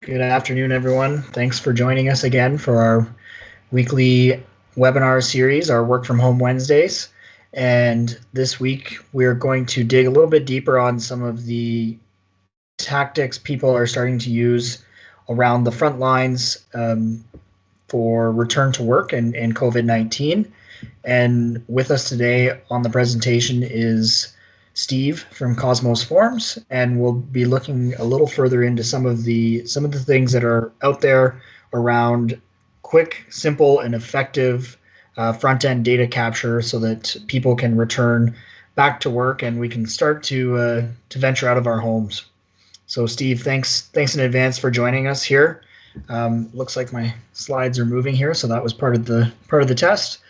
Good afternoon, everyone. Thanks for joining us again for our weekly webinar series, our Work from Home Wednesdays. And this week, we're going to dig a little bit deeper on some of the tactics people are starting to use around the front lines for return to work and COVID-19. And with us today on the presentation is Steve from Cosmos Forms, and we'll be looking a little further into some of the things that are out there around quick, simple, and effective front-end data capture, so that people can return back to work and we can start to venture out of our homes. So, Steve, thanks in advance for joining us here. Looks like my slides are moving here, so that was part of the test.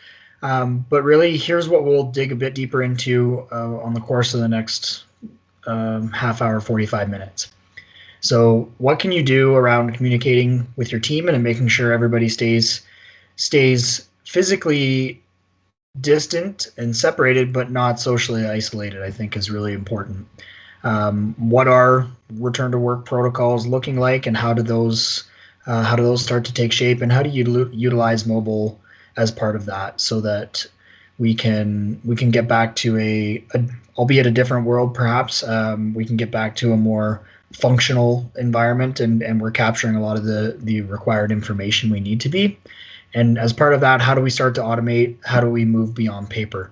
But really, here's what we'll dig a bit deeper into on the course of the next half hour, 45 minutes. So what can you do around communicating with your team and making sure everybody stays physically distant and separated, but not socially isolated, I think is really important. What are return to work protocols looking like, and how do those start to take shape, and how do you utilize mobile as part of that, so that we can get back to a albeit a different world, perhaps. We can get back to a more functional environment, and we're capturing a lot of the required information we need to be. And as part of that, how do we start to automate? How do we move beyond paper?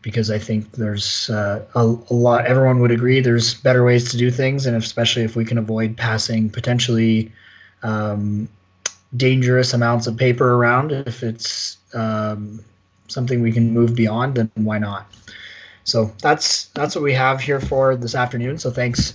Because I think there's a lot, everyone would agree, there's better ways to do things, and especially if we can avoid passing potentially dangerous amounts of paper around. If it's something we can move beyond, then why not? So that's what we have here for this afternoon. So thanks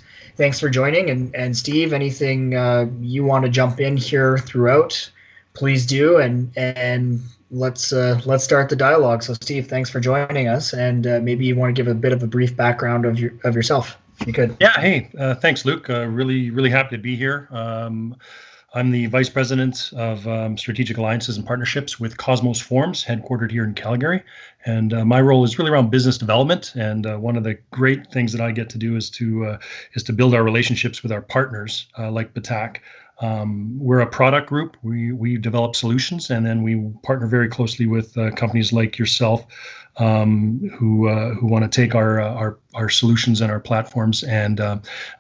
for joining. And Steve, anything you want to jump in here throughout, please do. And let's start the dialogue. So Steve, thanks for joining us. And maybe you want to give a bit of a brief background of yourself, if you could. Yeah. Hey, thanks, Luke. Really happy to be here. I'm the Vice President of Strategic Alliances and Partnerships with Cosmos Forms, headquartered here in Calgary. And my role is really around business development. And one of the great things that I get to do is to build our relationships with our partners, like Batak. We're a product group. We develop solutions, and then we partner very closely with companies like yourself, who want to take our solutions and our platforms and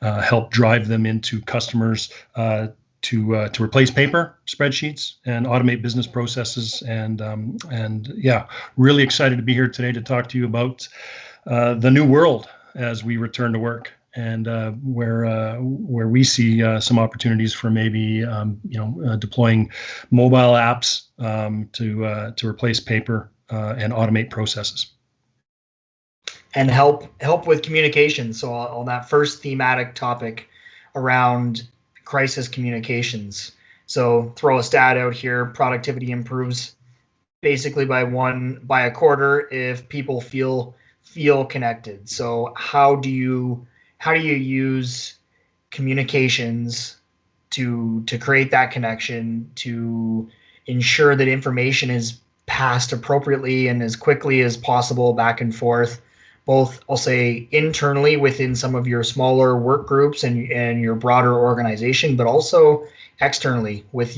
help drive them into customers to replace paper spreadsheets and automate business processes. And yeah, really excited to be here today to talk to you about the new world as we return to work, and where we see some opportunities for maybe deploying mobile apps to replace paper and automate processes. And help with communication. So on that first thematic topic around crisis communications. So throw a stat out here: productivity improves basically by a quarter if people feel connected. So how do you use communications to create that connection, to ensure that information is passed appropriately and as quickly as possible back and forth, both, I'll say, internally within some of your smaller work groups and your broader organization, but also externally with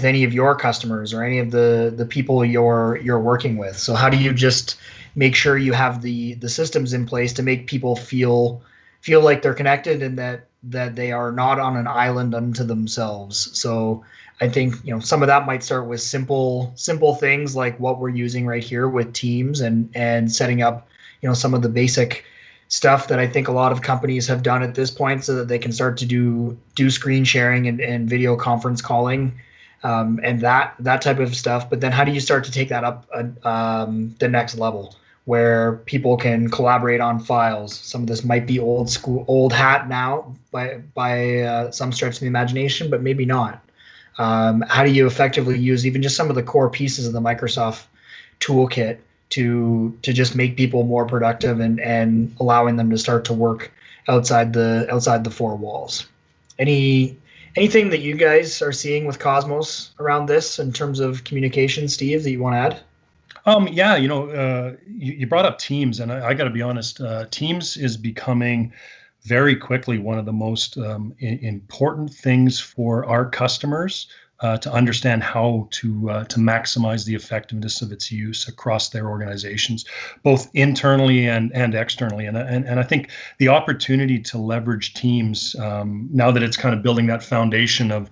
any of your customers or any of the people you're working with? So how do you just make sure you have the systems in place to make people feel like they're connected, and that they are not on an island unto themselves? So I think some of that might start with simple things like what we're using right here with Teams, and setting up some of the basic stuff that I think a lot of companies have done at this point, so that they can start to do screen sharing and video conference calling, and that type of stuff. But then how do you start to take that up the next level, where people can collaborate on files? Some of this might be old hat now by some stretch of the imagination, but maybe not. How do you effectively use even just some of the core pieces of the Microsoft toolkit to just make people more productive and allowing them to start to work outside the four walls? Anything that you guys are seeing with Cosmos around this in terms of communication, Steve, that you want to add? Yeah, you brought up Teams, and I got to be honest, Teams is becoming very quickly one of the most important things for our customers to understand how to maximize the effectiveness of its use across their organizations, both internally and externally. And I think the opportunity to leverage Teams, now that it's kind of building that foundation of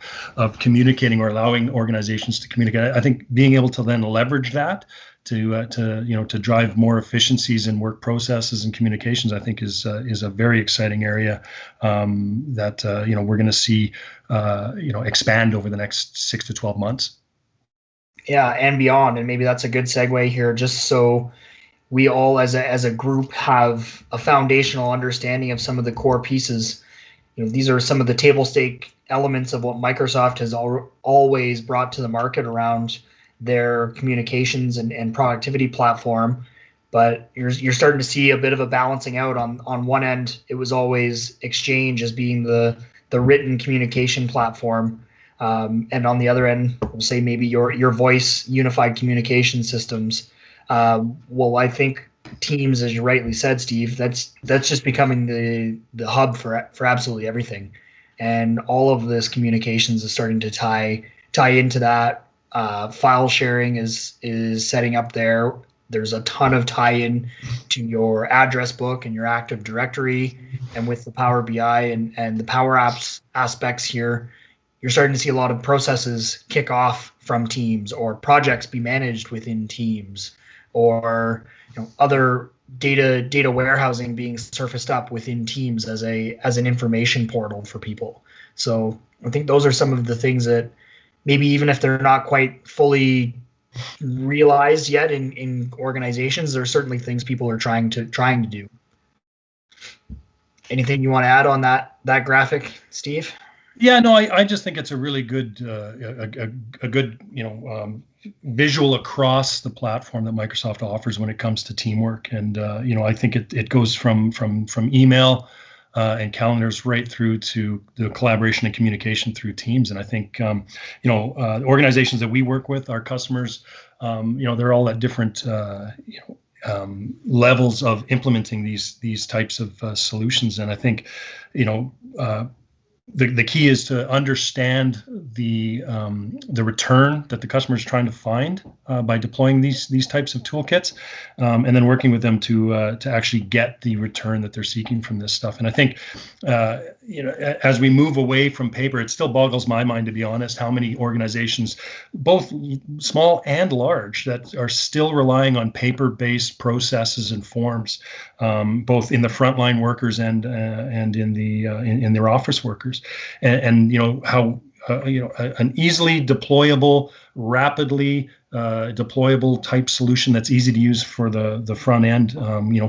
communicating or allowing organizations to communicate, I think being able to then leverage that to drive more efficiencies in work processes and communications, I think is a very exciting area that we're going to see expand over the next 6 to 12 months. Yeah, and beyond. And maybe that's a good segue here, just so we all as a group have a foundational understanding of some of the core pieces. These are some of the table stake elements of what Microsoft has always brought to the market around their communications and productivity platform. But you're starting to see a bit of a balancing out. On one end, it was always Exchange as being the written communication platform, and on the other end, we'll say maybe your voice unified communication systems. Well, I think Teams, as you rightly said, Steve, that's just becoming the hub for absolutely everything, and all of this communications is starting to tie into that. File sharing is setting up there. There's a ton of tie-in to your address book and your Active Directory, and with the Power BI and the Power Apps aspects here, you're starting to see a lot of processes kick off from Teams, or projects be managed within Teams, or other data warehousing being surfaced up within Teams as an information portal for people. So I think those are some of the things that maybe even if they're not quite fully realized yet in organizations, there's certainly things people are trying to do. Anything you want to add on that graphic, Steve? Yeah, no, I just think it's a really good a good visual across the platform that Microsoft offers when it comes to teamwork, and I think it goes from email and calendars right through to the collaboration and communication through Teams. And I think organizations that we work with, our customers, they're all at different levels of implementing these types of solutions. And I think the key is to understand the return that the customer is trying to find by deploying these types of toolkits, and then working with them to actually get the return that they're seeking from this stuff. And I think as we move away from paper, it still boggles my mind, to be honest, how many organizations, both small and large, that are still relying on paper-based processes and forms, both in the frontline workers and in their office workers, and how an easily deployable, rapidly deployable type solution that's easy to use for the front end,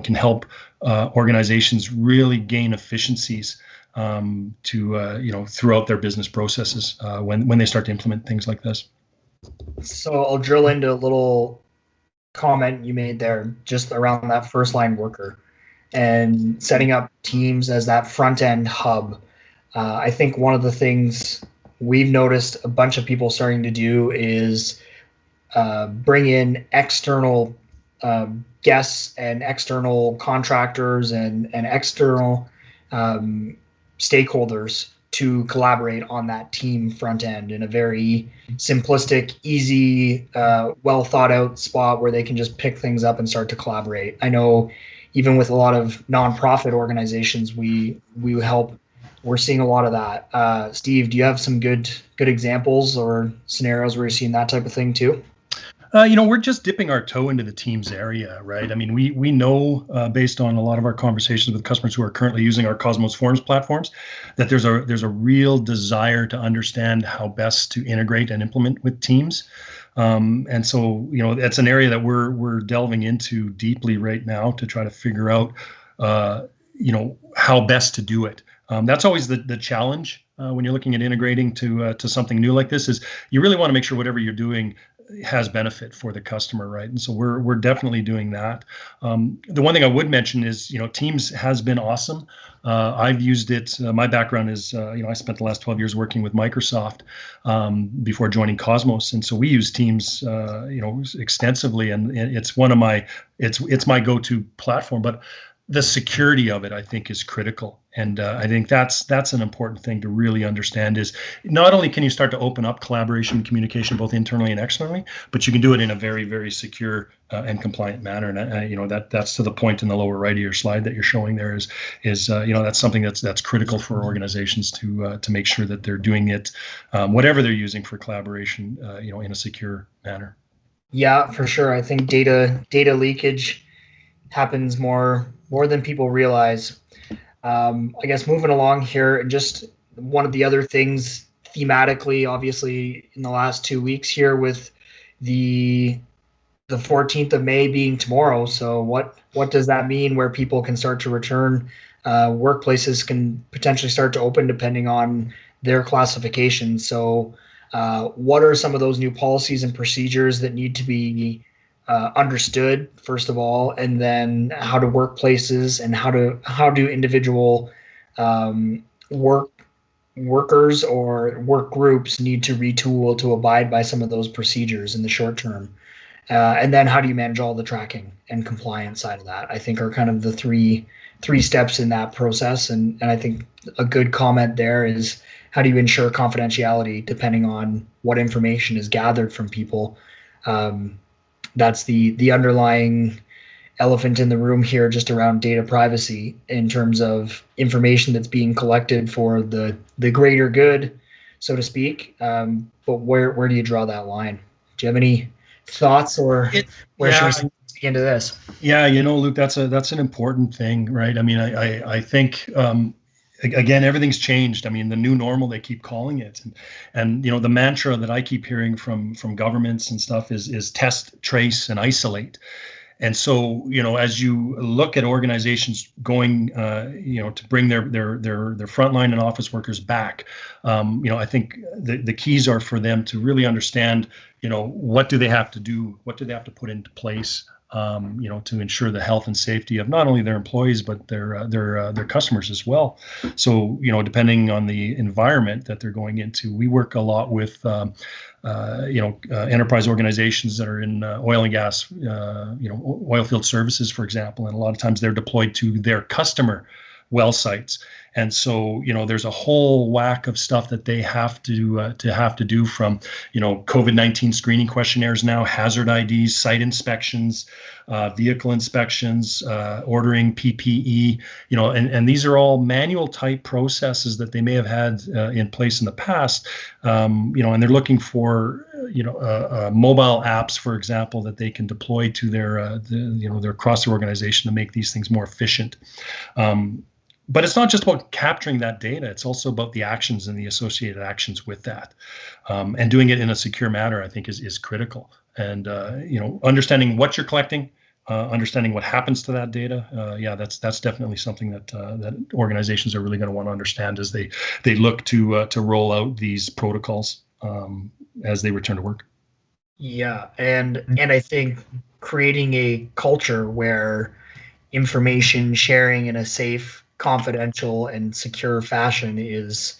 can help organizations really gain efficiencies throughout their business processes when they start to implement things like this. So I'll drill into a little comment you made there just around that first line worker and setting up Teams as that front end hub. I think one of the things we've noticed a bunch of people starting to do is bring in external guests and external contractors and external stakeholders to collaborate on that team front end in a very simplistic, easy, well thought out spot where they can just pick things up and start to collaborate. I know even with a lot of nonprofit organizations we help, we're seeing a lot of that. Steve, do you have some good examples or scenarios where you're seeing that type of thing too? We're just dipping our toe into the Teams area, right? I mean, we know based on a lot of our conversations with customers who are currently using our Cosmos Forms platforms that there's a real desire to understand how best to integrate and implement with Teams. And so, that's an area that we're delving into deeply right now to try to figure out, how best to do it. That's always the challenge when you're looking at integrating to something new like this, is you really want to make sure whatever you're doing has benefit for the customer, right? And so we're definitely doing that. The one thing I would mention is, Teams has been awesome. I've used it. My background is, I spent the last 12 years working with Microsoft before joining Cosmos, and so we use Teams, extensively, and it's it's my go-to platform. But the security of it, I think, is critical. And I think that's an important thing to really understand is not only can you start to open up collaboration and communication both internally and externally, but you can do it in a very, very secure and compliant manner. And that's to the point in the lower right of your slide that you're showing there is that's something that's critical for organizations to make sure that they're doing it, whatever they're using for collaboration, in a secure manner. Yeah, for sure. I think data leakage happens more than people realize. I guess moving along here, and just one of the other things thematically, obviously, in the last 2 weeks here with the 14th of May being tomorrow. So what does that mean? Where people can start to return, workplaces can potentially start to open depending on their classification. So what are some of those new policies and procedures that need to be understood first of all, and then how do workplaces and how do individual workers or work groups need to retool to abide by some of those procedures in the short term, and then how do you manage all the tracking and compliance side of that? I think are kind of the three steps in that process, and I think a good comment there is how do you ensure confidentiality depending on what information is gathered from people. That's the underlying elephant in the room here, just around data privacy in terms of information that's being collected for the greater good, so to speak. But where do you draw that line? Do you have any thoughts, or where should we get into this? Yeah, Luke, that's an important thing, right? I mean, I think again, everything's changed. I mean, the new normal, they keep calling it, and the mantra that I keep hearing from governments and stuff is test, trace, and isolate. And so, as you look at organizations going, to bring their frontline and office workers back, I think the keys are for them to really understand, what do they have to do, what do they have to put into place, to ensure the health and safety of not only their employees but their customers as well. So, depending on the environment that they're going into, we work a lot with enterprise organizations that are in oil and gas, oil field services, for example, and a lot of times they're deployed to their customer well sites. And so, there's a whole whack of stuff that they have to do, from, COVID-19 screening questionnaires now, hazard IDs, site inspections, vehicle inspections, ordering PPE, and these are all manual type processes that they may have had in place in the past, and they're looking for, mobile apps, for example, that they can deploy to their across their organization to make these things more efficient. But it's not just about capturing that data. It's also about the actions and the associated actions with that. And doing it in a secure manner, I think, is critical. And, understanding what you're collecting, understanding what happens to that data. That's definitely something that organizations are really going to want to understand as they look to roll out these protocols as they return to work. Yeah, and I think creating a culture where information sharing in a safe, confidential, and secure fashion is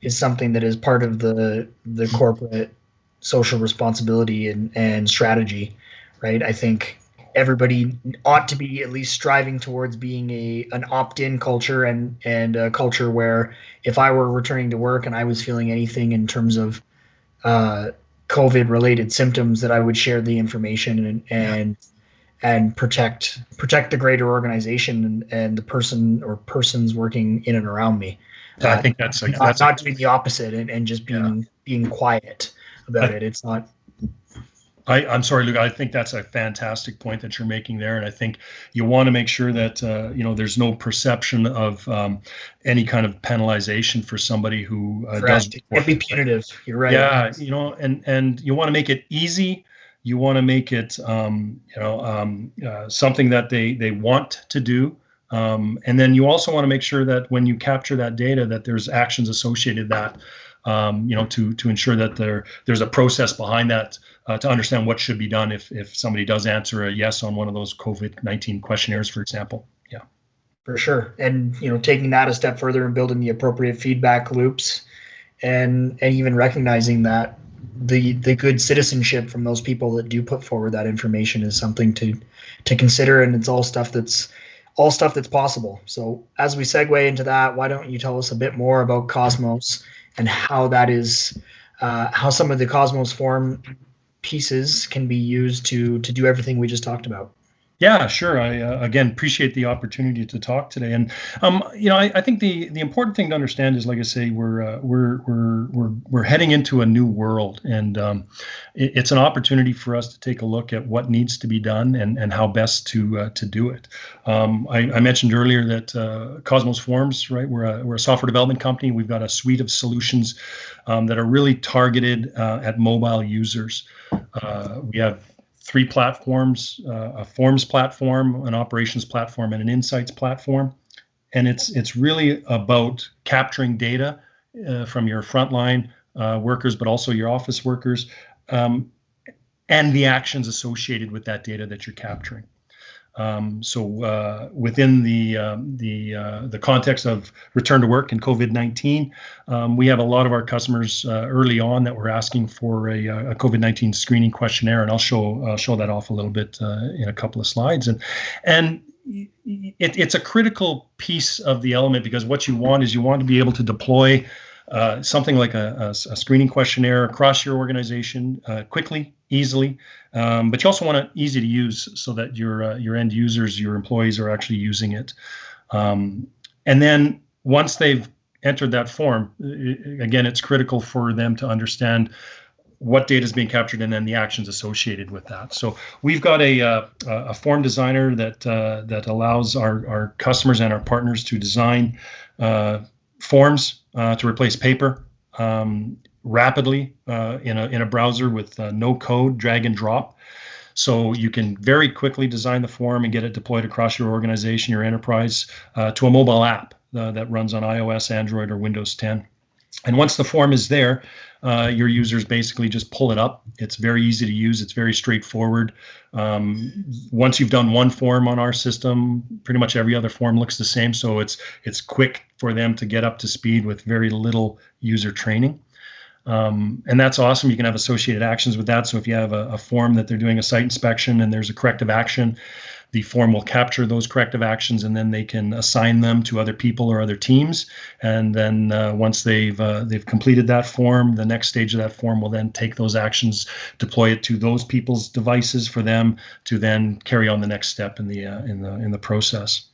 something that is part of the corporate social responsibility and strategy, right? I think everybody ought to be at least striving towards being an opt-in culture, and a culture where if I were returning to work and I was feeling anything in terms of COVID related symptoms, that I would share the information and protect the greater organization and the person or persons working in and around me. I think that's not doing the opposite and just being quiet about it. It's not. I'm sorry, Luke. I think that's a fantastic point that you're making there, and I think you want to make sure that there's no perception of any kind of penalization for somebody who does. It can't be punitive. You're right. Yeah, and you want to make it easy. You want to make it something that they want to do, and then you also want to make sure that when you capture that data, that there's actions associated that. To ensure that there's a process behind that to understand what should be done if somebody does answer a yes on one of those COVID-19 questionnaires, for example. Yeah, for sure. And taking that a step further and building the appropriate feedback loops, and even recognizing that the good citizenship from those people that do put forward that information is something to consider. And it's all stuff that's all stuff that's possible. So as we segue into that, why don't you tell us a bit more about Cosmos and how that is, how some of the Cosmos form pieces can be used to do everything we just talked about? Yeah, sure. I again appreciate the opportunity to talk today, and I think the important thing to understand is, like I say, we're heading into a new world, and it's an opportunity for us to take a look at what needs to be done and how best to do it. I mentioned earlier that Cosmos Forms, right? We're a software development company. We've got a suite of solutions that are really targeted at mobile users. We have three platforms: a forms platform, an operations platform, and an insights platform. And it's really about capturing data from your frontline workers, but also your office workers, and the actions associated with that data that you're capturing. So within the context of return to work and COVID-19, we have a lot of our customers early on that were asking for a COVID-19 screening questionnaire, and I'll show that off a little bit in a couple of slides. And it's a critical piece of the element, because what you want is you want to be able to deploy something like a screening questionnaire across your organization quickly, easily, but you also want it easy to use so that your end users, your employees, are actually using it. And then once they've entered that form, again, it's critical for them to understand what data is being captured and then the actions associated with that. So we've got a form designer that allows our customers and our partners to design forms to replace paper rapidly in a browser with no code, drag and drop. So you can very quickly design the form and get it deployed across your organization, your enterprise, to a mobile app that runs on iOS, Android, or Windows 10. And once the form is there, your users basically just pull it up. It's very easy to use. It's very straightforward. Once you've done one form on our system, pretty much every other form looks the same. So it's quick for them to get up to speed with very little user training. And that's awesome. You can have associated actions with that. So if you have a form that they're doing a site inspection and there's a corrective action, the form will capture those corrective actions, and then they can assign them to other people or other teams. And then once they've completed that form, the next stage of that form will then take those actions, deploy it to those people's devices for them to then carry on the next step in the process.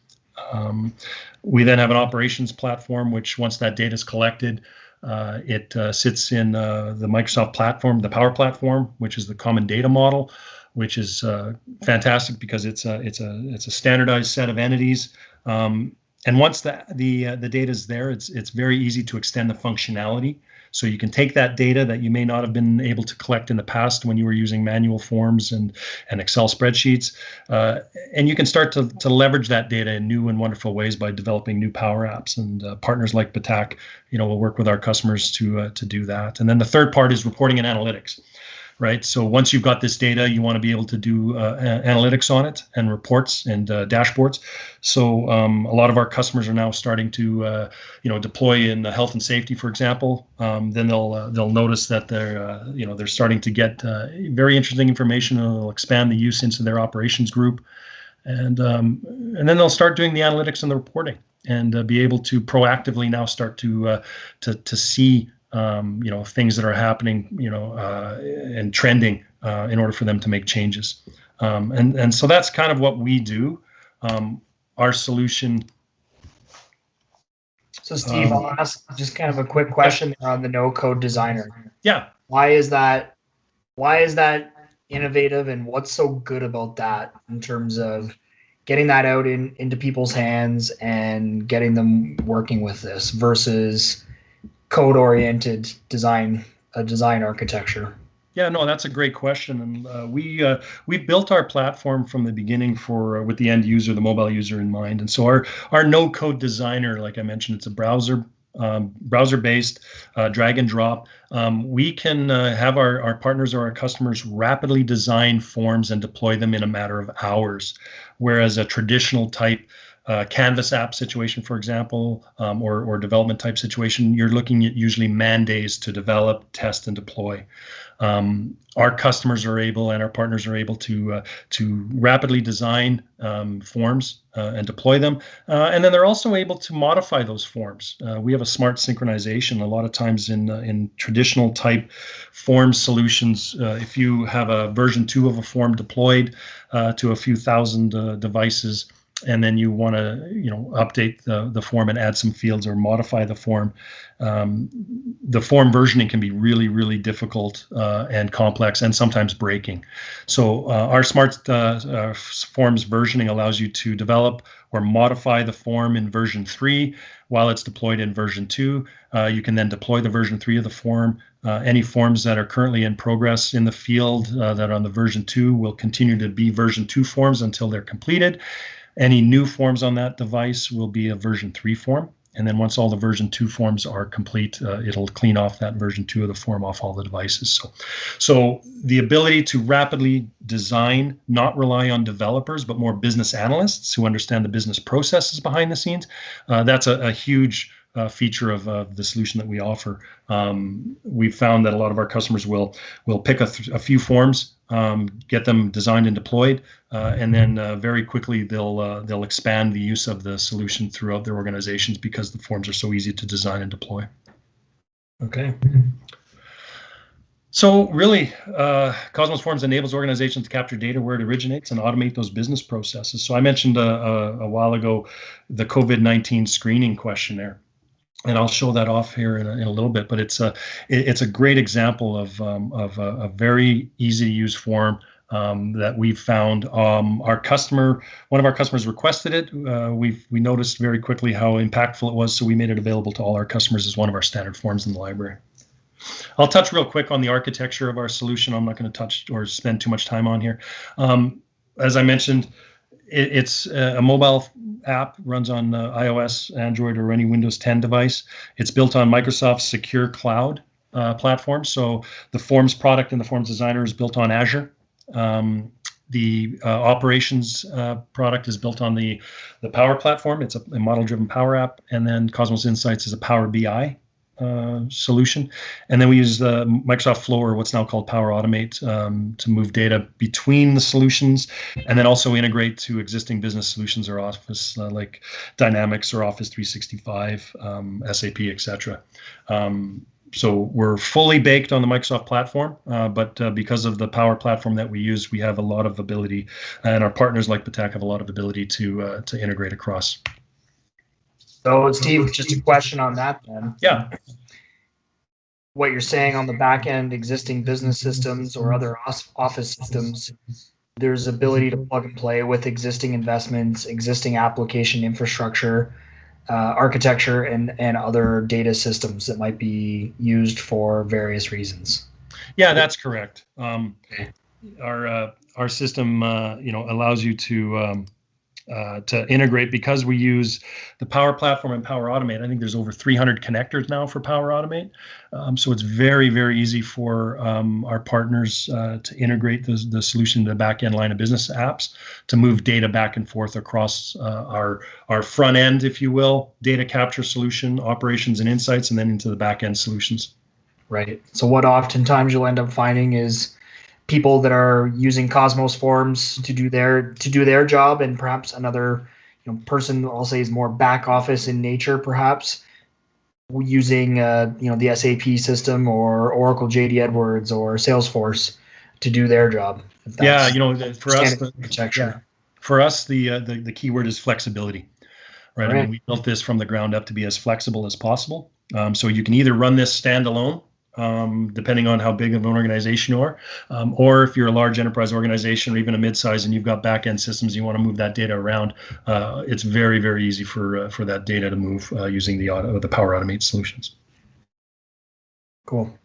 We then have an operations platform, which once that data is collected, it sits in the Microsoft platform, the Power Platform, which is the common data model, which is fantastic because it's a standardized set of entities. And once the data is there, it's very easy to extend the functionality. So you can take that data that you may not have been able to collect in the past when you were using manual forms and Excel spreadsheets, and you can start to leverage that data in new and wonderful ways by developing new Power Apps. And partners like Batak, will work with our customers to do that. And then the third part is reporting and analytics. Right. So once you've got this data, you want to be able to do analytics on it and reports and dashboards. So a lot of our customers are now starting to, deploy in health and safety, for example. Then they'll notice that they're starting to get very interesting information, and they'll expand the use into their operations group, and then they'll start doing the analytics and the reporting, and be able to proactively now start to see things that are happening, and trending in order for them to make changes. And so that's kind of what we do. Our solution. So Steve, I'll ask just kind of a quick question on the no-code designer. Yeah. Why is that innovative, and what's so good about that in terms of getting that out into people's hands and getting them working with this versus code-oriented design architecture? Yeah, no, that's a great question, and we built our platform from the beginning with the end user, the mobile user in mind. And so our no-code designer, like I mentioned, it's a browser-based drag and drop. We can have our partners or our customers rapidly design forms and deploy them in a matter of hours, whereas a traditional type Canvas app situation, for example, or development type situation, you're looking at usually man days to develop, test, and deploy. Our customers are able, and our partners are able to rapidly design forms and deploy them, and then they're also able to modify those forms. We have a smart synchronization. A lot of times in traditional type form solutions, if you have a version 2 of a form deployed to a few thousand devices, and then you want to update the form and add some fields or modify the form versioning can be really, really difficult and complex and sometimes breaking. So our smart forms versioning allows you to develop or modify the form in version 3 while it's deployed in version 2. You can then deploy the version 3 of the form. Any forms that are currently in progress in the field that are on the version 2 will continue to be version 2 forms until they're completed. Any new forms on that device will be a version 3 form. And then once all the version 2 forms are complete, it'll clean off that version 2 of the form off all the devices. So the ability to rapidly design, not rely on developers, but more business analysts who understand the business processes behind the scenes, that's a huge feature of the solution that we offer. We've found that a lot of our customers will pick a few forms, get them designed and deployed, and then very quickly they'll expand the use of the solution throughout their organizations because the forms are so easy to design and deploy. Okay. So really, Cosmos Forms enables organizations to capture data where it originates and automate those business processes. So I mentioned a while ago the COVID-19 screening questionnaire. And I'll show that off here in a little bit, but it's a great example of a very easy to use form that we've found. One of our customers requested it. We noticed very quickly how impactful it was, so we made it available to all our customers as one of our standard forms in the library. I'll touch real quick on the architecture of our solution. I'm not going to touch or spend too much time on here. As I mentioned, it's a mobile app, runs on iOS, Android, or any Windows 10 device. It's built on Microsoft's secure cloud platform. So the Forms product and the Forms Designer is built on Azure. The operations product is built on the Power Platform. It's a model-driven Power app. And then Cosmos Insights is a Power BI solution. And then we use the Microsoft Flow, or what's now called Power Automate, to move data between the solutions, and then also integrate to existing business solutions or Office like Dynamics or Office 365, SAP, etc. So we're fully baked on the Microsoft platform, but because of the Power Platform that we use, we have a lot of ability, and our partners like Batak have a lot of ability to integrate across. So, Steve, just a question on that then. Yeah. What you're saying on the back end, existing business systems or other office systems, there's ability to plug and play with existing investments, existing application infrastructure, architecture, and other data systems that might be used for various reasons. Yeah, that's correct. Our system, allows you to integrate, because we use the Power Platform and Power Automate. I think there's over 300 connectors now for Power Automate. So it's very, very easy for our partners to integrate the solution to the back-end line of business apps to move data back and forth across our front end, if you will, data capture solution, operations and insights, and then into the back-end solutions. Right. So what oftentimes you'll end up finding is people that are using Cosmos Forms to do their job, and perhaps another person, I'll say, is more back office in nature, perhaps using the SAP system or Oracle JD Edwards or Salesforce to do their job. Yeah, for us, the key word is flexibility, right? I mean, we built this from the ground up to be as flexible as possible. So you can either run this standalone, depending on how big of an organization you are, or if you're a large enterprise organization or even a mid-size and you've got back-end systems, you want to move that data around, it's very, very easy for that data to move using the Power Automate solutions. Cool.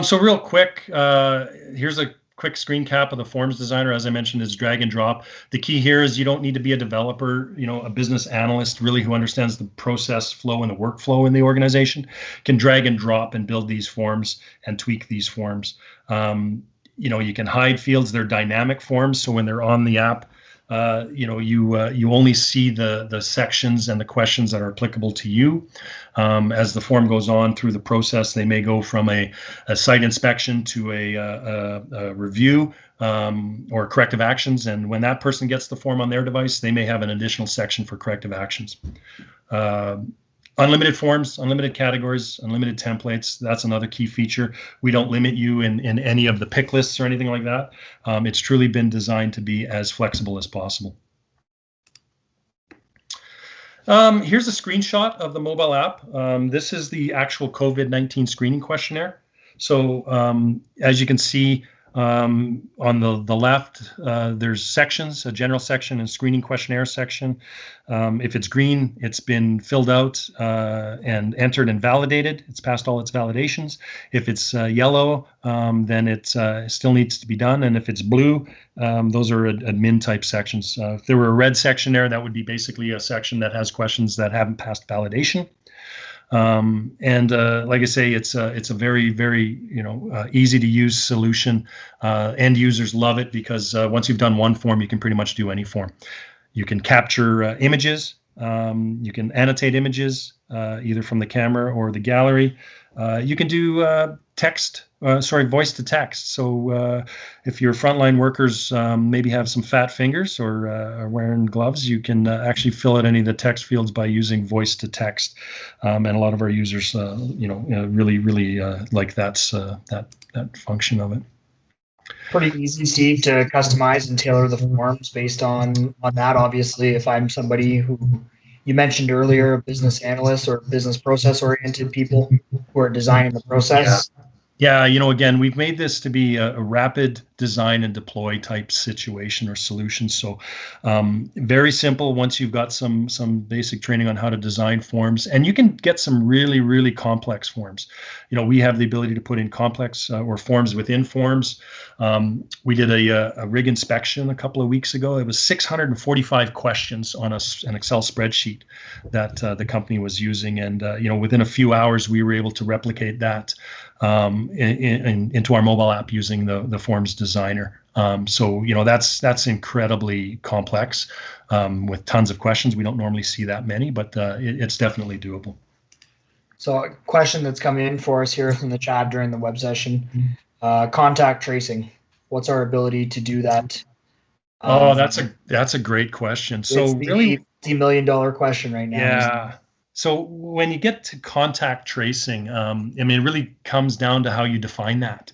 So real quick, here's a quick screen cap of the Forms Designer. As I mentioned, is drag and drop. The key here is you don't need to be a developer, a business analyst really who understands the process flow and the workflow in the organization can drag and drop and build these forms and tweak these forms. You can hide fields. They're dynamic forms, so when they're on the app, you only see the sections and the questions that are applicable to you. As the form goes on through the process, they may go from a site inspection to a review or corrective actions. And when that person gets the form on their device, they may have an additional section for corrective actions. Unlimited forms, unlimited categories, unlimited templates. That's another key feature. We don't limit you in any of the pick lists or anything like that. It's truly been designed to be as flexible as possible. Here's a screenshot of the mobile app. This is the actual COVID-19 screening questionnaire. So as you can see, on the left, there's sections, a general section and screening questionnaire section. If it's green, it's been filled out and entered and validated. It's passed all its validations. If it's yellow, then it still needs to be done. And if it's blue, those are admin type sections. If there were a red section there, that would be basically a section that has questions that haven't passed validation. Like I say, it's a very, very easy to use solution. End users love it because once you've done one form, you can pretty much do any form. You can capture images. You can annotate images either from the camera or the gallery. You can do voice to text. So if your frontline workers maybe have some fat fingers or are wearing gloves, you can actually fill out any of the text fields by using voice to text. And a lot of our users, really like that function of it. Pretty easy, Steve, to customize and tailor the forms based on that. Obviously, if I'm somebody who you mentioned earlier, a business analyst or business process oriented people who are designing the process. Yeah, again, we've made this to be a rapid design and deploy type situation or solution. So very simple once you've got some basic training on how to design forms. And you can get some really, really complex forms. We have the ability to put in complex or forms within forms. We did a rig inspection a couple of weeks ago. It was 645 questions on an Excel spreadsheet that the company was using. And, within a few hours, we were able to replicate that into our mobile app using the forms designer. So that's incredibly complex with tons of questions. We don't normally see that many, but it's definitely doable. So a question that's come in for us here from the chat during the web session, contact tracing. What's our ability to do that? That's a great question. So it's the really $80 million question right now. Yeah. So when you get to contact tracing, it really comes down to how you define that,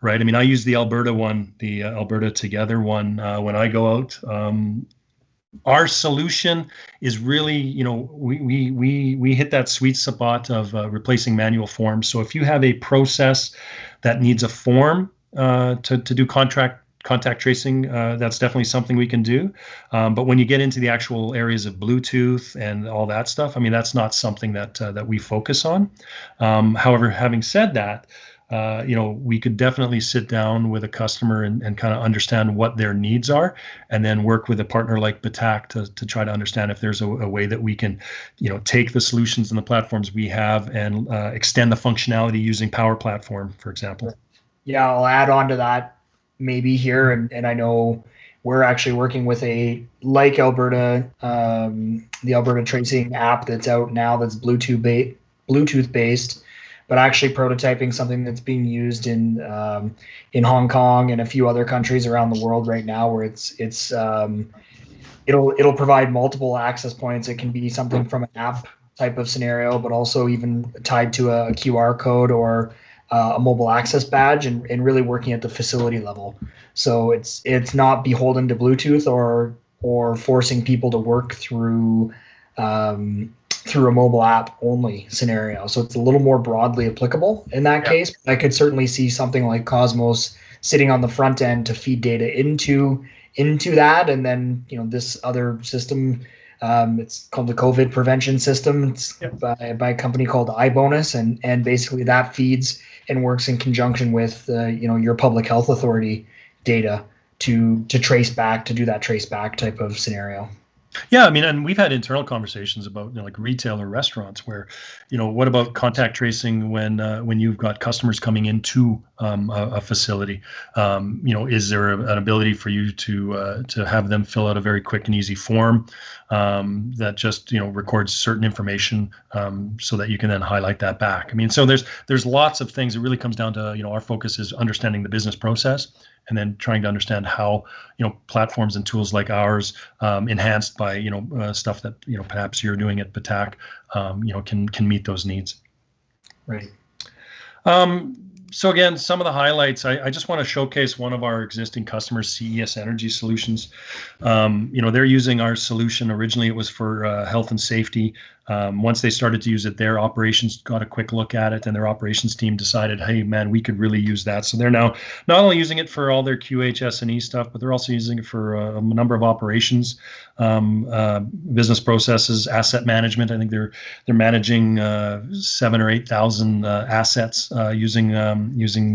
right? I use the Alberta one, the Alberta Together one, when I go out. Our solution is really, we hit that sweet spot of replacing manual forms. So if you have a process that needs a form to do contact tracing, that's definitely something we can do. But when you get into the actual areas of Bluetooth and all that stuff, that's not something that we focus on. However, having said that, we could definitely sit down with a customer and kind of understand what their needs are, and then work with a partner like Batak to try to understand if there's a way that we can, take the solutions and the platforms we have and extend the functionality using Power Platform, for example. Yeah, I'll add on to that maybe here, and I know we're actually working with like Alberta, the Alberta Tracing app that's out now that's Bluetooth based, but actually prototyping something that's being used in Hong Kong and a few other countries around the world right now, where it'll provide multiple access points. It can be something from an app type of scenario, but also even tied to a QR code or a mobile access badge, and really working at the facility level. So it's not beholden to Bluetooth or forcing people to work through a mobile app only scenario. So it's a little more broadly applicable in that case. I could certainly see something like Cosmos sitting on the front end to feed data into that, and then this other system. It's called the COVID prevention system. It's by a company called iBonus, and basically that feeds and works in conjunction with your public health authority data to trace back, to do that trace back type of scenario. Yeah, I mean, and we've had internal conversations about, like retail or restaurants where, what about contact tracing when you've got customers coming into a facility? Is there an ability for you to have them fill out a very quick and easy form that just records certain information so that you can then highlight that back? I mean, so there's lots of things. It really comes down to our focus is understanding the business process and then trying to understand how platforms and tools like ours, enhanced by stuff that perhaps you're doing at Batak, can meet those needs. Right. So again, some of the highlights, I just want to showcase one of our existing customers, CES Energy Solutions. They're using our solution. Originally, it was for health and safety. Once they started to use it, their operations got a quick look at it, and their operations team decided, hey, man, we could really use that. So they're now not only using it for all their QHS&E stuff, but they're also using it for a number of operations, business processes, asset management. I think they're managing 7,000 or 8,000 assets using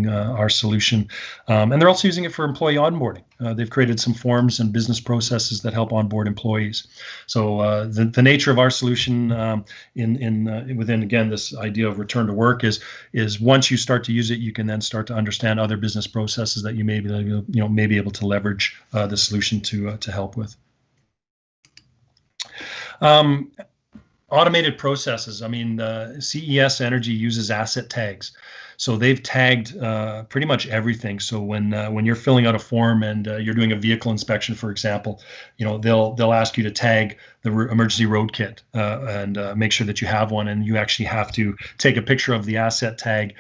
our solution, and they're also using it for employee onboarding. They've created some forms and business processes that help onboard employees. So the nature of our solution within, again, this idea of return to work is once you start to use it, you can then start to understand other business processes that you may be able to leverage the solution to help with. Automated processes. I mean, CES Energy uses asset tags. So they've tagged pretty much everything. So when you're filling out a form and you're doing a vehicle inspection, for example, they'll ask you to tag the emergency road kit and make sure that you have one, and you actually have to take a picture of the asset tag,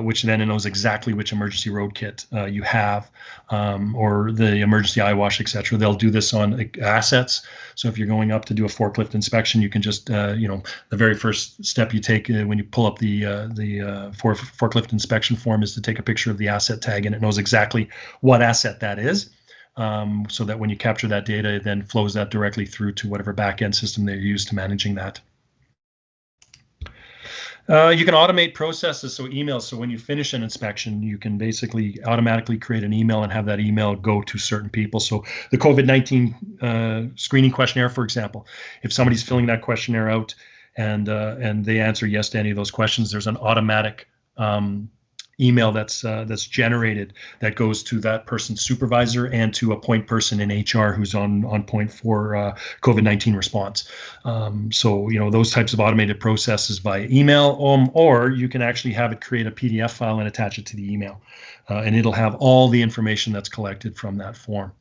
which then knows exactly which emergency road kit you have, or the emergency eye wash, etc. They'll do this on assets. So if you're going up to do a forklift inspection, you can just the very first step you take when you pull up the forklift inspection form is to take a picture of the asset tag, and it knows exactly what asset that is. So that when you capture that data, it then flows that directly through to whatever back-end system they use to managing that. You can automate processes, so emails. So when you finish an inspection, you can basically automatically create an email and have that email go to certain people. So the COVID-19 screening questionnaire, for example, if somebody's filling that questionnaire out and they answer yes to any of those questions, there's an automatic email that's generated that goes to that person's supervisor and to a point person in HR who's on point for COVID-19 response. So those types of automated processes by email, or you can actually have it create a PDF file and attach it to the email, and it'll have all the information that's collected from that form.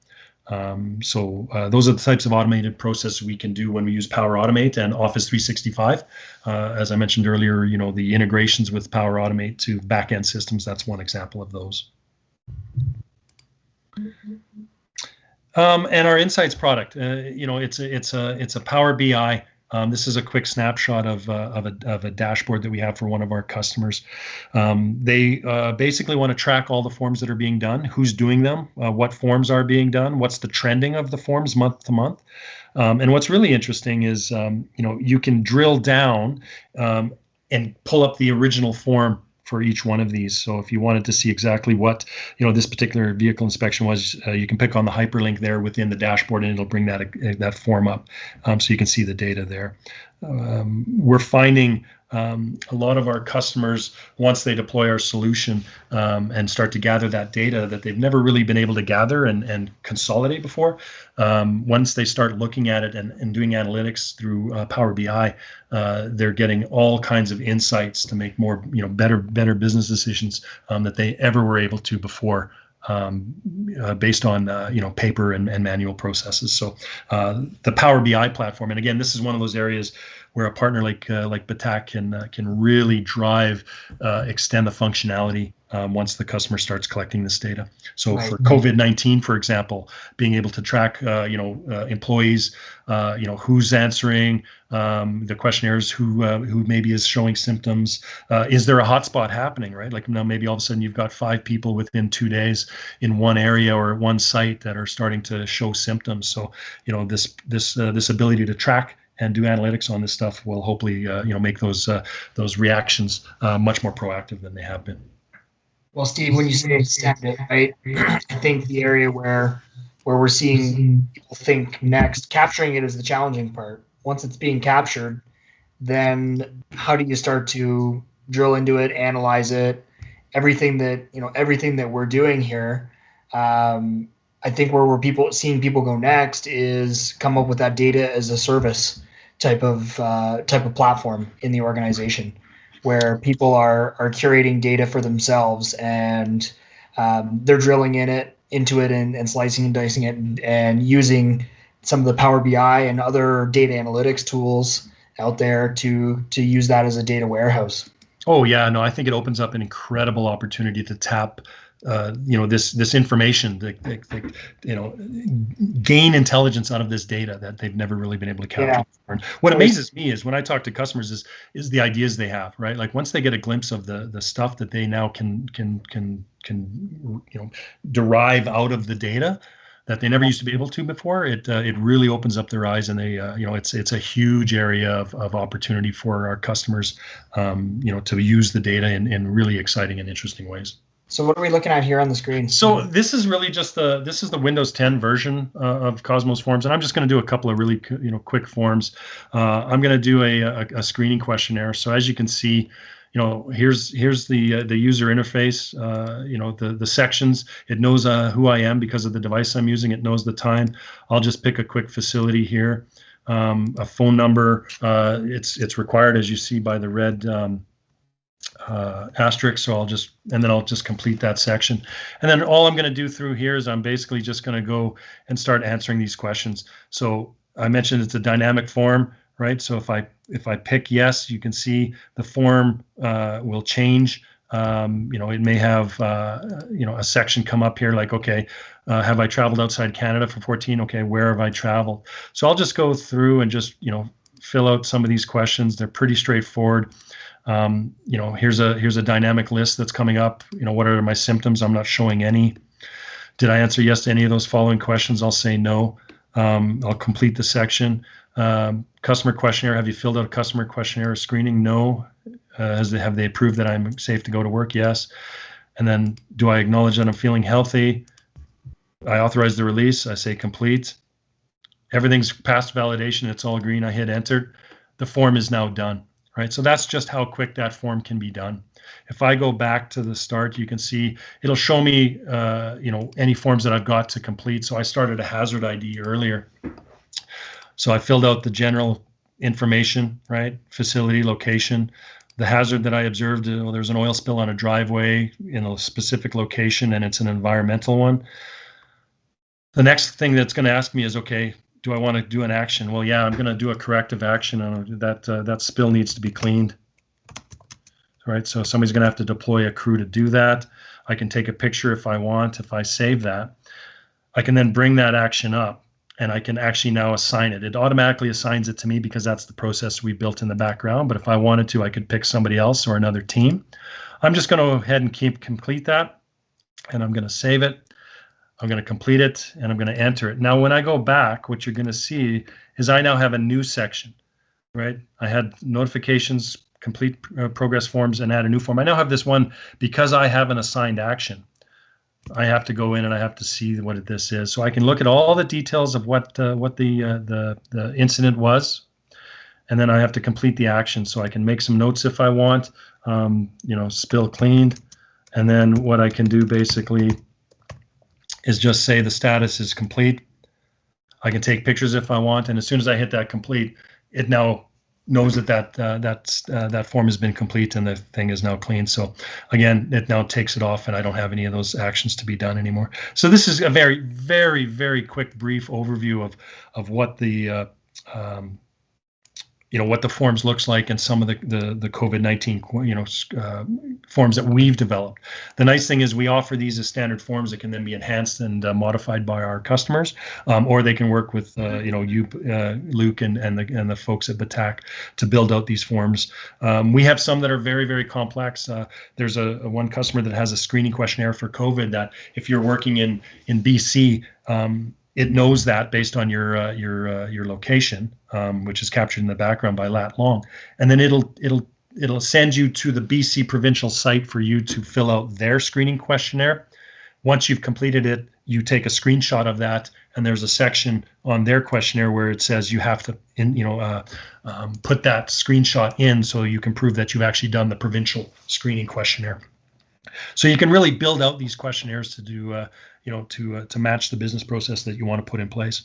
So those are the types of automated processes we can do when we use Power Automate and Office 365. As I mentioned earlier, the integrations with Power Automate to back-end systems, that's one example of those. And our Insights product, it's a Power BI. This is a quick snapshot of a dashboard that we have for one of our customers. They basically want to track all the forms that are being done, who's doing them, what forms are being done, what's the trending of the forms month to month. And what's really interesting is, you can drill down and pull up the original form for each one of these. So if you wanted to see exactly what this particular vehicle inspection was, you can pick on the hyperlink there within the dashboard, and it'll bring that form up, so you can see the data there. We're finding a lot of our customers, once they deploy our solution and start to gather that data that they've never really been able to gather and consolidate before, once they start looking at it and doing analytics through Power BI, they're getting all kinds of insights to make more, better business decisions that they ever were able to before. Based on paper and manual processes. So the Power BI platform, and again, this is one of those areas where a partner like Batak can really extend the functionality once the customer starts collecting this data. So right. For COVID-19, for example, being able to track employees, who's answering the questionnaires, who maybe is showing symptoms, is there a hotspot happening, right? Like now maybe all of a sudden you've got 5 people within 2 days in one area or one site that are starting to show symptoms. So this ability to track and do analytics on this stuff will hopefully make those reactions much more proactive than they have been. Well, Steve, when you say extend it, right, I think the area where where we're seeing people think next. Capturing it is the challenging part. Once it's being captured, then how do you start to drill into it, analyze it, everything that we're doing here. I think where we're seeing people go next is come up with that data as a service type of platform in the organization, where people are curating data for themselves, and they're drilling into it and slicing and dicing it, and using some of the Power BI and other data analytics tools out there to use that as a data warehouse. Oh yeah, no, I think it opens up an incredible opportunity to tap, this information, gain intelligence out of this data that they've never really been able to capture. Yeah. What amazes me is when I talk to customers is the ideas they have, right? Like once they get a glimpse of the stuff that they now can derive out of the data that they never used to be able to before, it really opens up their eyes, and they it's a huge area of opportunity for our customers, to use the data in really exciting and interesting ways. So what are we looking at here on the screen? So this is really just the Windows 10 version of Cosmos Forms, and I'm just going to do a couple of really quick forms. I'm going to do a screening questionnaire. So as you can see, here's the user interface. The sections. It knows who I am because of the device I'm using. It knows the time. I'll just pick a quick facility here. A phone number. It's required, as you see by the red asterisk. So I'll just complete that section, and then all I'm going to do through here is I'm basically just going to go and start answering these questions. So I mentioned it's a dynamic form, right? So if I pick yes, you can see the form will change. It may have a section come up here like, okay, have I traveled outside Canada for 14? Okay, where have I traveled? So I'll just go through and just fill out some of these questions. They're pretty straightforward. Here's a dynamic list that's coming up. What are my symptoms? I'm not showing any. Did I answer yes to any of those following questions? I'll say no. I'll complete the section. Customer questionnaire. Have you filled out a customer questionnaire or screening? No. Have they approved that I'm safe to go to work? Yes. And then do I acknowledge that I'm feeling healthy? I authorize the release. I say complete. Everything's passed validation. It's all green. I hit enter. The form is now done. Right, so that's just how quick that form can be done. If I go back to the start, you can see it'll show me, any forms that I've got to complete. So I started a hazard ID earlier. So I filled out the general information, right? Facility, location, the hazard that I observed. There's an oil spill on a driveway in a specific location, and it's an environmental one. The next thing that's going to ask me is, okay, do I want to do an action? Well, yeah, I'm going to do a corrective action. That spill needs to be cleaned. All right, so somebody's going to have to deploy a crew to do that. I can take a picture if I want. If I save that, I can then bring that action up, and I can actually now assign it. It automatically assigns it to me because that's the process we built in the background. But if I wanted to, I could pick somebody else or another team. I'm just going to go ahead and complete that, and I'm going to save it. I'm going to complete it, and I'm going to enter it. Now, when I go back, what you're going to see is I now have a new section, right? I had notifications, complete progress forms, and add a new form. I now have this one because I have an assigned action. I have to go in and I have to see what this is. So I can look at all the details of what the incident was, and then I have to complete the action. So I can make some notes if I want, spill cleaned, and then what I can do basically is just say the status is complete. I can take pictures if I want, and as soon as I hit that complete, it now knows that form has been complete and the thing is now clean. So again, it now takes it off, and I don't have any of those actions to be done anymore. So this is a very, very, very quick, brief overview of what the what the forms looks like and some of the COVID-19 forms that we've developed. The nice thing is we offer these as standard forms that can then be enhanced and modified by our customers, or they can work with you, Luke, and the folks at BATAC to build out these forms. We have some that are very, very complex. There's a one customer that has a screening questionnaire for COVID that if you're working in BC, it knows that based on your location, which is captured in the background by lat long, and then it'll send you to the BC provincial site for you to fill out their screening questionnaire. Once you've completed it, you take a screenshot of that, and there's a section on their questionnaire where it says you have to, put that screenshot in so you can prove that you've actually done the provincial screening questionnaire. So you can really build out these questionnaires to do, to match the business process that you want to put in place.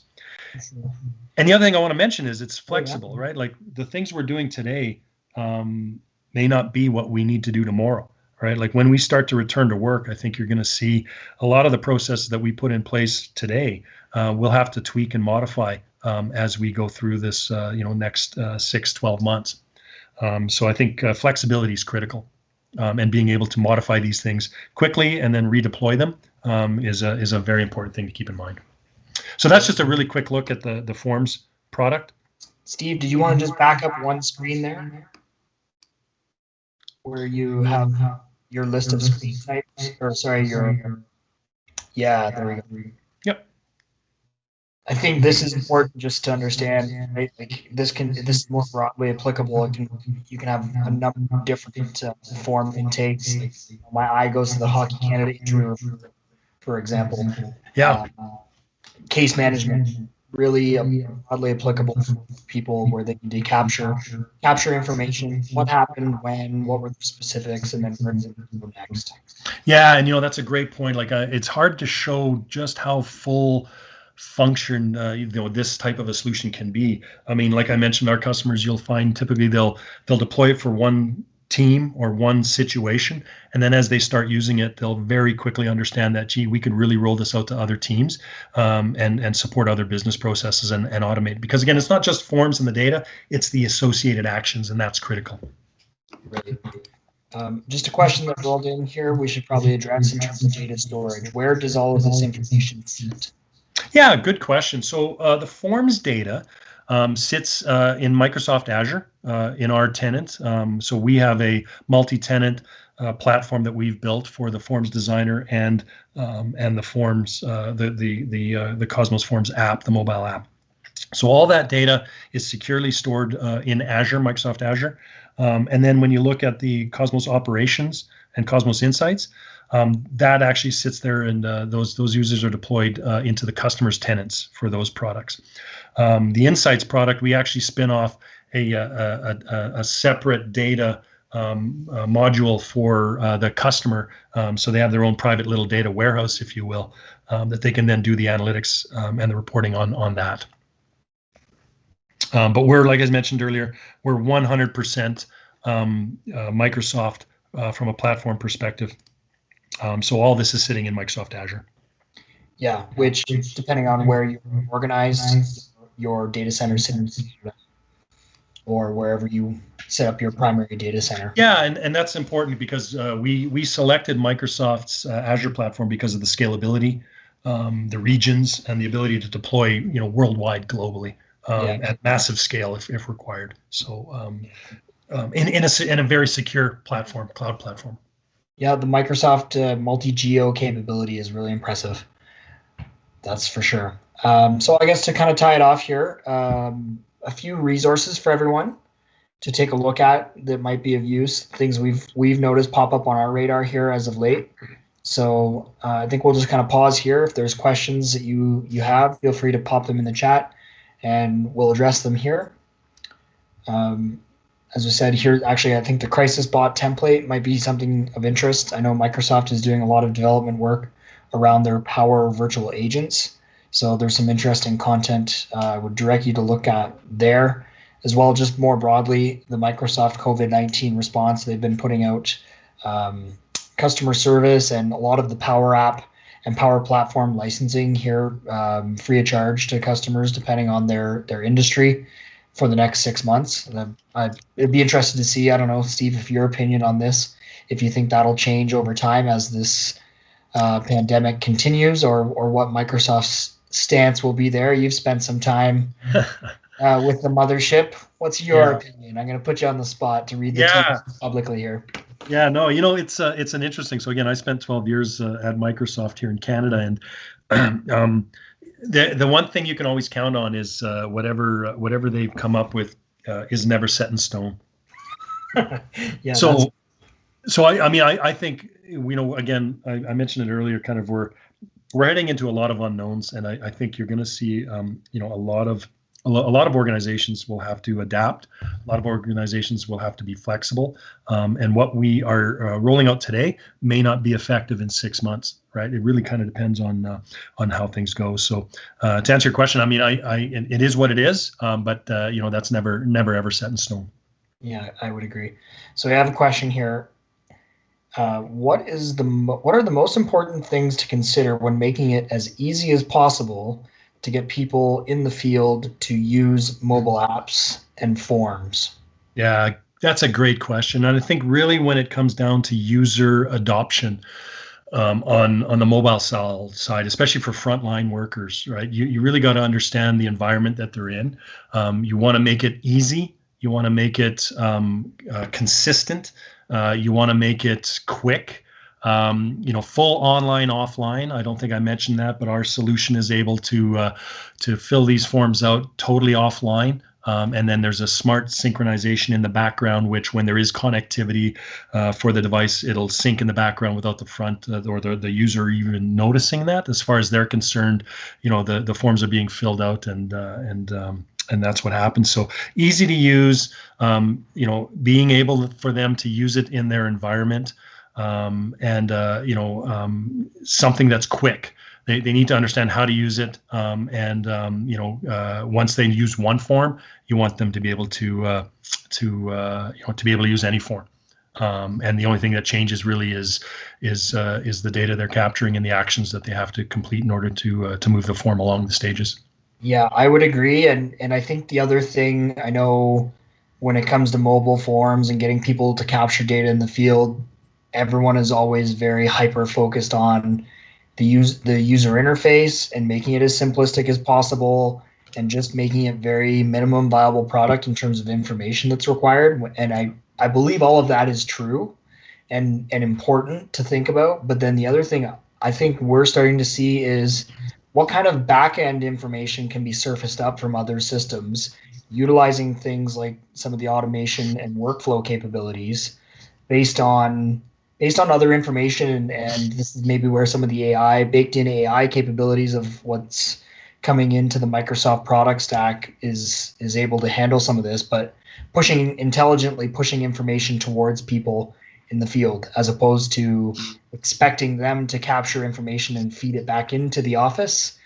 And the other thing I want to mention is it's flexible, right? Like the things we're doing today may not be what we need to do tomorrow, right? Like when we start to return to work, I think you're going to see a lot of the processes that we put in place today, we'll have to tweak and modify as we go through this, next 6-12 months. So I think flexibility is critical, and being able to modify these things quickly and then redeploy them is a very important thing to keep in mind. So that's just a really quick look at the forms product. Steve, did you want to just back up one screen there where you have your list of screen types, or sorry, yeah, there we go. Yep. I think this is important just to understand, right? Like this is more broadly applicable. You can have a number of different form intakes. Like, my eye goes to the Hockey Canada injury report, for example. Yeah. Case management, really broadly applicable for people where they need to capture information, what happened, when, what were the specifics, and then where does it go next. Yeah, and that's a great point. Like it's hard to show just how full function this type of a solution can be. I mean, like I mentioned, our customers, you'll find typically they'll deploy it for one team or one situation, and then as they start using it, they'll very quickly understand that, gee, we could really roll this out to other teams and support other business processes and automate. Because again, it's not just forms and the data, it's the associated actions, and that's critical. Right. Just a question that rolled in here we should probably address in terms of data storage. Where does all of this information sit? Yeah, good question. So the forms data sits in Microsoft Azure in our tenant. So we have a multi-tenant platform that we've built for the Forms Designer and the Forms, the Cosmos Forms app, the mobile app. So all that data is securely stored in Azure, Microsoft Azure. And then when you look at the Cosmos Operations and Cosmos Insights, that actually sits there, and those users are deployed into the customer's tenants for those products. The Insights product, we actually spin off a separate data module for the customer, so they have their own private little data warehouse, if you will, that they can then do the analytics and the reporting on that. But we're, like I mentioned earlier, we're 100% Microsoft from a platform perspective. So all this is sitting in Microsoft Azure. Yeah, which depending on where you're organized, your data center sits, or wherever you set up your primary data center. Yeah, and that's important because we selected Microsoft's Azure platform because of the scalability, the regions, and the ability to deploy worldwide, globally, at massive scale if required. So in a very secure platform, cloud platform. Yeah, the Microsoft multi-geo capability is really impressive. That's for sure. So I guess to kind of tie it off here, a few resources for everyone to take a look at that might be of use, things we've noticed pop up on our radar here as of late. So I think we'll just kind of pause here. If there's questions that you have, feel free to pop them in the chat and we'll address them here. As I said here, actually, I think the crisis bot template might be something of interest. I know Microsoft is doing a lot of development work around their Power virtual agents. So there's some interesting content I would direct you to look at there. As well, just more broadly, the Microsoft COVID-19 response. They've been putting out customer service and a lot of the Power App and Power Platform licensing here free of charge to customers depending on their industry for the next 6 months. It'd be interested to see, I don't know, Steve, if your opinion on this, if you think that'll change over time as this pandemic continues, or what Microsoft's stance will be there. You've spent some time with the mothership. What's your opinion? I'm going to put you on the spot to read the text publicly here. Yeah, no, it's an interesting. So again, I spent 12 years at Microsoft here in Canada, and the one thing you can always count on is whatever they've come up with is never set in stone. Yeah. So I mean, I think, again, I mentioned it earlier, kind of we're heading into a lot of unknowns, and I think you're going to see, a lot of organizations will have to adapt. A lot of organizations will have to be flexible, and what we are rolling out today may not be effective in 6 months. Right? It really kind of depends on how things go. So, to answer your question, I mean, it is what it is, but that's never ever set in stone. Yeah, I would agree. So we have a question here. What are the most important things to consider when making it as easy as possible to get people in the field to use mobile apps and forms? Yeah, that's a great question, and I think really when it comes down to user adoption, on the mobile side, especially for frontline workers, right? You really got to understand the environment that they're in. You want to make it easy. You want to make it consistent. You want to make it quick. Full online, offline. I don't think I mentioned that, but our solution is able to fill these forms out totally offline. And then there's a smart synchronization in the background, which when there is connectivity for the device, it'll sync in the background without the front or the user even noticing that. As far as they're concerned, the forms are being filled out, and that's what happens. So easy to use, being able for them to use it in their environment, something that's quick. They need to understand how to use it, once they use one form, you want them to be able to be able to use any form. And the only thing that changes really is the data they're capturing and the actions that they have to complete in order to move the form along the stages. Yeah, I would agree, and I think the other thing I know when it comes to mobile forms and getting people to capture data in the field, everyone is always very hyper focused on the user interface and making it as simplistic as possible and just making it very minimum viable product in terms of information that's required. And I believe all of that is true and important to think about. But then the other thing I think we're starting to see is what kind of back-end information can be surfaced up from other systems, utilizing things like some of the automation and workflow capabilities based on other information, and this is maybe where some of the baked in AI capabilities of what's coming into the Microsoft product stack is able to handle some of this, but intelligently pushing information towards people in the field, as opposed to expecting them to capture information and feed it back into the office.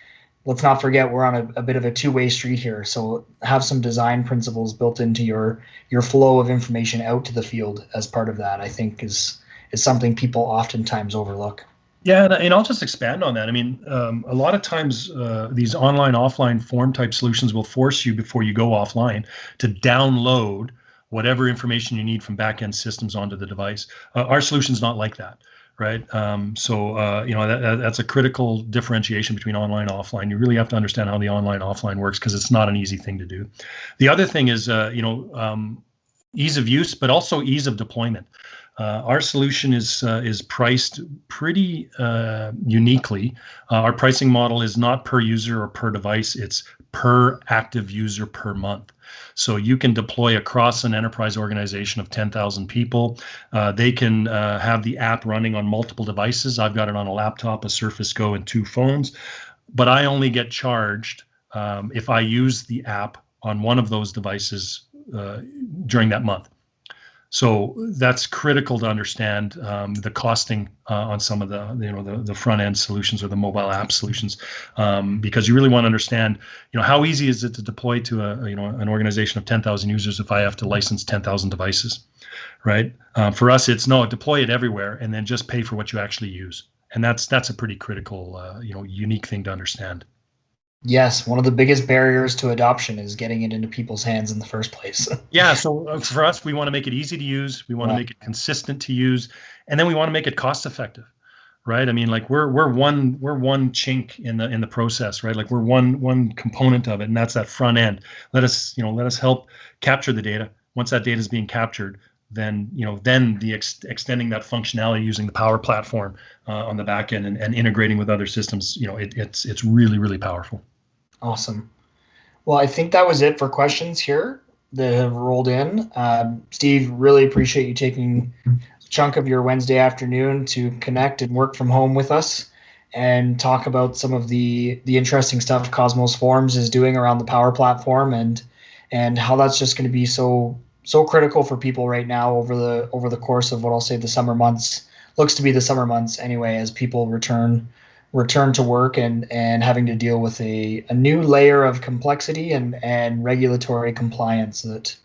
Let's not forget we're on a bit of a two-way street here, so have some design principles built into your flow of information out to the field as part of that, I think is something people oftentimes overlook. Yeah, and I'll just expand on that. I mean, a lot of times these online, offline form type solutions will force you before you go offline to download whatever information you need from back-end systems onto the device. Our solution's not like that, right? That's a critical differentiation between online and offline. You really have to understand how the online, offline works because it's not an easy thing to do. The other thing is, ease of use, but also ease of deployment. Our solution is priced pretty uniquely. Our pricing model is not per user or per device, it's per active user per month. So you can deploy across an enterprise organization of 10,000 people. They can have the app running on multiple devices. I've got it on a laptop, a Surface Go, and 2 phones. But I only get charged if I use the app on one of those devices during that month. So that's critical to understand the costing on some of the front end solutions or the mobile app solutions, because you really want to understand how easy is it to deploy to an organization of 10,000 users if I have to license 10,000 devices, right? For us, it's no, deploy it everywhere and then just pay for what you actually use, and that's a pretty critical unique thing to understand. Yes, one of the biggest barriers to adoption is getting it into people's hands in the first place. Yeah, so for us, we want to make it easy to use. We want to make it consistent to use, and then we want to make it cost effective, right? I mean, like we're one chink in the process, right? Like we're one component of it, and that's that front end. Let us help capture the data. Once that data is being captured, then the extending that functionality using the Power Platform on the back end and integrating with other systems, it's really, really powerful. Awesome. Well, I think that was it for questions here that have rolled in. Steve, really appreciate you taking a chunk of your Wednesday afternoon to connect and work from home with us. and talk about some of the interesting stuff Cosmos Forms is doing around the Power Platform, and how that's just going to be so critical for people right now over the course of what I'll say the summer months. Looks to be the summer months anyway, as people return to work and having to deal with a new layer of complexity and regulatory compliance that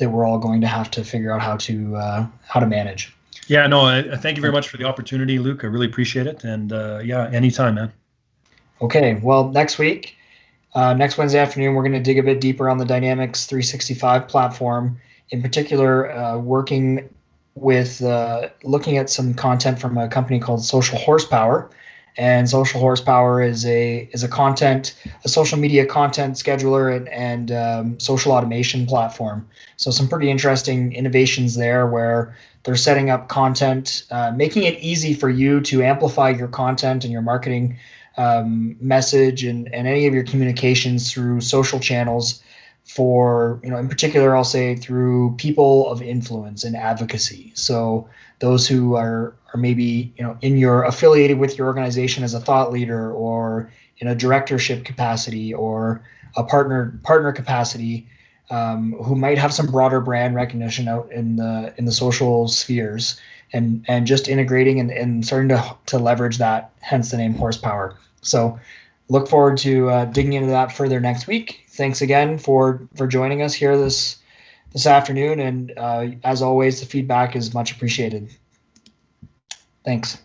we're all going to have to figure out how to manage. Yeah, no, I thank you very much for the opportunity, Luke. I really appreciate it. And yeah, anytime, man. Okay, well, next Wednesday afternoon, we're going to dig a bit deeper on the Dynamics 365 platform, in particular, working with looking at some content from a company called Social Horsepower. And Social Horsepower is a social media content scheduler and social automation platform. So some pretty interesting innovations there, where they're setting up content, making it easy for you to amplify your content and your marketing message and any of your communications through social channels for, in particular, I'll say through people of influence and advocacy. So those who are maybe, affiliated with your organization as a thought leader, or in a directorship capacity, or a partner capacity, who might have some broader brand recognition out in the social spheres, and just integrating and starting to leverage that, hence the name Horsepower. So look forward to digging into that further next week. Thanks again for joining us here this afternoon, and as always, the feedback is much appreciated. Thanks.